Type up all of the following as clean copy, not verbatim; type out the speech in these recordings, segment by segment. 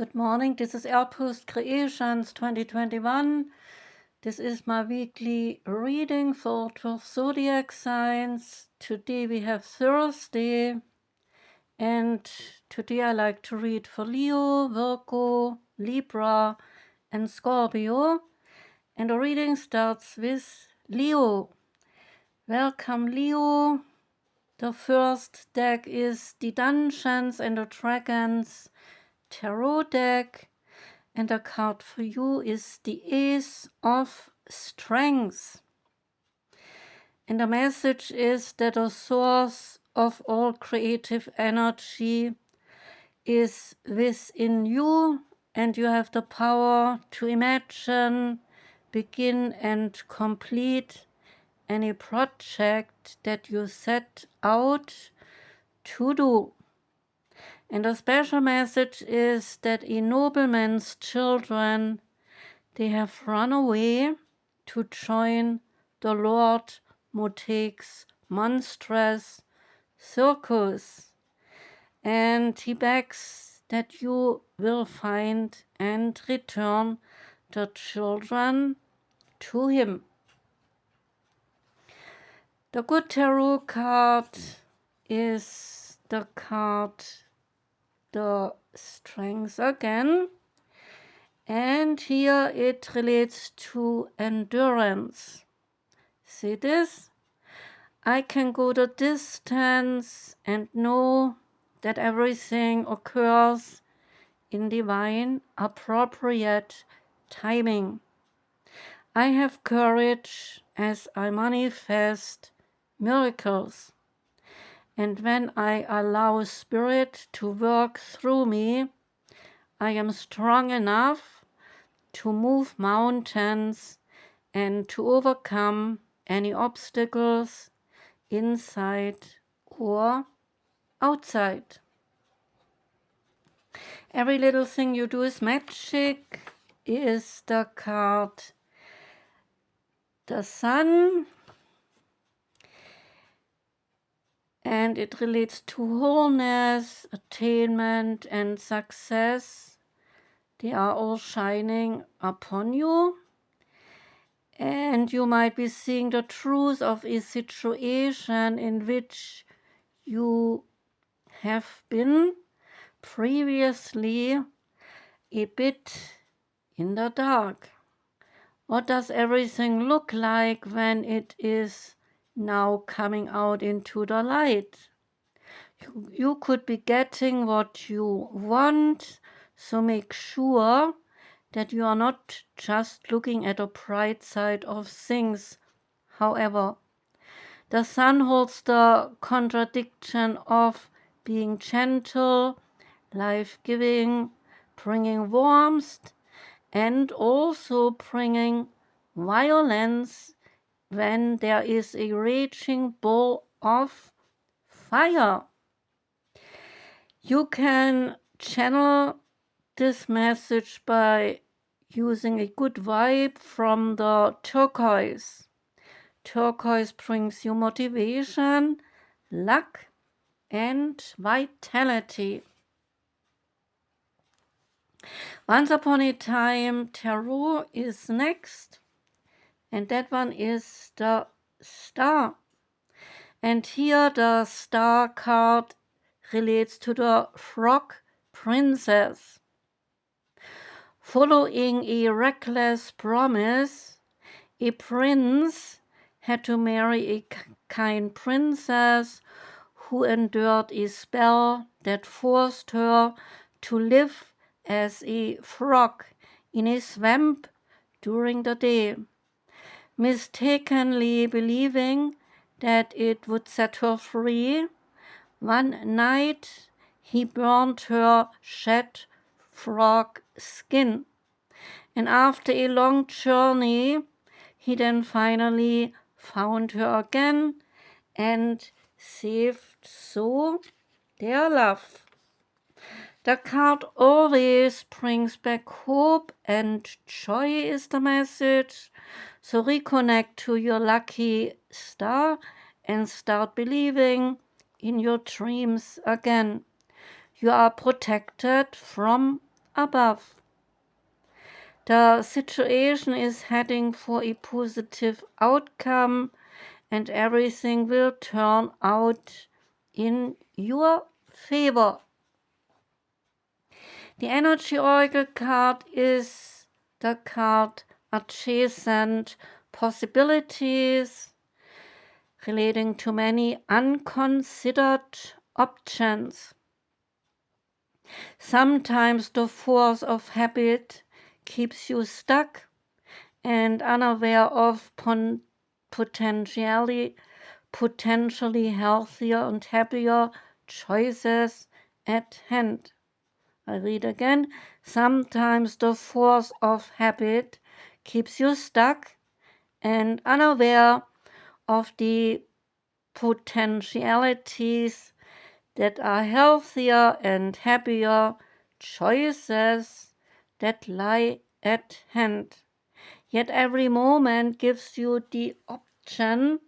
Good morning, this is Artha's Creations 2021. This is my weekly reading for 12 zodiac signs. Today we have Thursday, and today I like to read for Leo, Virgo, Libra, and Scorpio. And the reading starts with Leo. Welcome, Leo. The first deck is the Dungeons and the Dragons Tarot deck. And the card for you is the Ace of Strength. And the message is that the source of all creative energy is within you, and you have the power to imagine, begin, and complete any project that you set out to do. And the special message is that a nobleman's children, they have run away to join the Lord Moteg's monstrous circus. And he begs that you will find and return the children to him. The good tarot card is the card the Strength again, and here it relates to endurance. See this? I can go the distance and know that everything occurs in divine appropriate timing. I have courage as I manifest miracles. And when I allow Spirit to work through me, I am strong enough to move mountains and to overcome any obstacles inside or outside. Every little thing you do is magic is the card the Sun. And it relates to wholeness, attainment, and success. They are all shining upon you. And you might be seeing the truth of a situation in which you have been previously a bit in the dark. What does everything look like when it is now coming out into the light? You could be getting what you want, so make sure that you are not just looking at the bright side of things. However, the Sun holds the contradiction of being gentle, life-giving, bringing warmth, and also bringing violence when there is a raging bull of fire. You can channel this message by using a good vibe from the turquoise. Turquoise brings you motivation, luck, and vitality. Once upon a time, tarot is next, and that one is the Star. And here the Star card relates to the Frog Princess. Following a reckless promise, a prince had to marry a kind princess who endured a spell that forced her to live as a frog in a swamp during the day, mistakenly believing that it would set her free. One night he burned her shed frog skin, and after a long journey he then finally found her again and saved so their love. The card always brings back hope and joy is the message. So reconnect to your lucky star and start believing in your dreams again. You are protected from above. The situation is heading for a positive outcome and everything will turn out in your favor. The energy oracle card is the card adjacent possibilities, relating to many unconsidered options. Sometimes the force of habit keeps you stuck and unaware of potentially healthier and happier choices at hand. I read again. Sometimes the force of habit keeps you stuck and unaware of the potentialities that are healthier and happier choices that lie at hand. Yet every moment gives you the option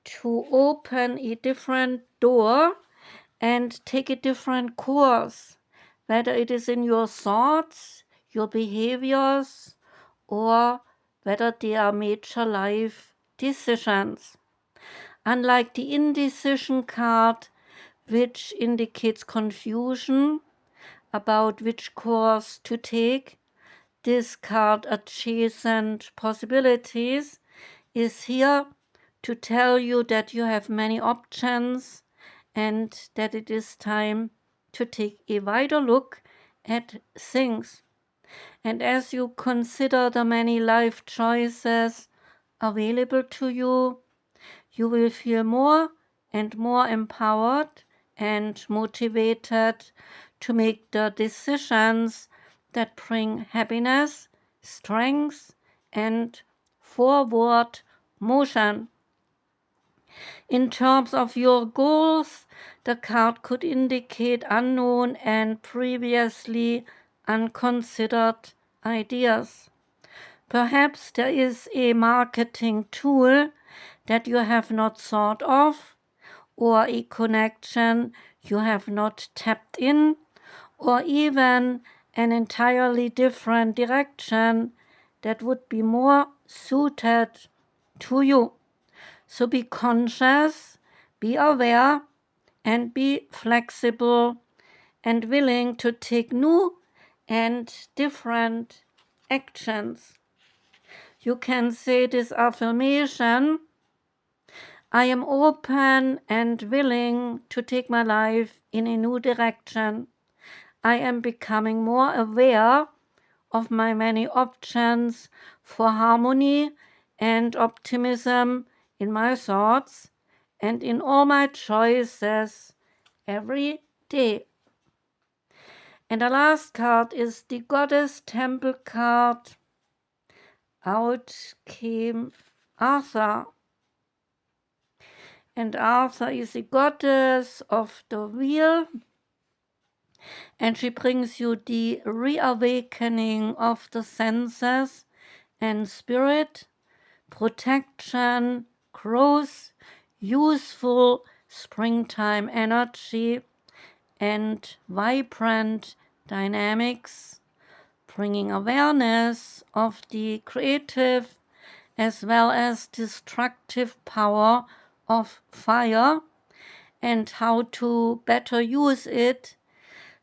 to open a different door and take a different course, whether it is in your thoughts, your behaviors, or whether they are major life decisions. Unlike the indecision card, which indicates confusion about which course to take, this card adjacent possibilities is here to tell you that you have many options and that it is time to take a wider look at things. And as you consider the many life choices available to you, you will feel more and more empowered and motivated to make the decisions that bring happiness, strength, and forward motion. In terms of your goals, the card could indicate unknown and previously unconsidered ideas. Perhaps there is a marketing tool that you have not thought of, or a connection you have not tapped in, or even an entirely different direction that would be more suited to you. So be conscious, be aware, and be flexible and willing to take new and different actions. You can say this affirmation: I am open and willing to take my life in a new direction. I am becoming more aware of my many options for harmony and optimism in my thoughts and in all my choices every day. And the last card is the Goddess Temple card. Out came Artha. And Artha is the goddess of the wheel, and she brings you the reawakening of the senses and spirit, protection, growth, useful springtime energy, and vibrant dynamics, bringing awareness of the creative as well as destructive power of fire and how to better use it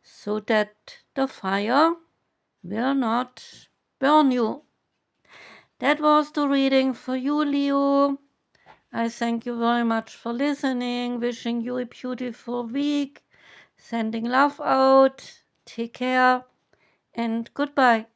so that the fire will not burn you. That was the reading for you, Leo. I thank you very much for listening, wishing you a beautiful week, sending love out, take care, and goodbye.